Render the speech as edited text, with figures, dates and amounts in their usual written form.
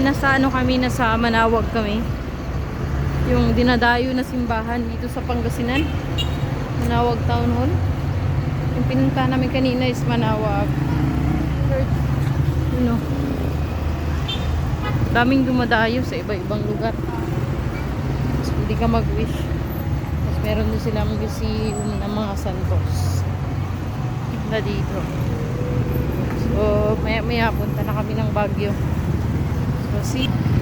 nasa ano kami, nasa Manawag kami. Yung dinadayo na simbahan dito sa Pangasinan. Manawag Town Hall. Yung pinunta namin kanina is Manawag Church. You know. Daming dumadayo sa iba-ibang lugar. So, hindi ka mag-wish. Tapos meron din silang museum ng mga santos na dito. So, maya-maya punta na kami ng Baguio. So, see.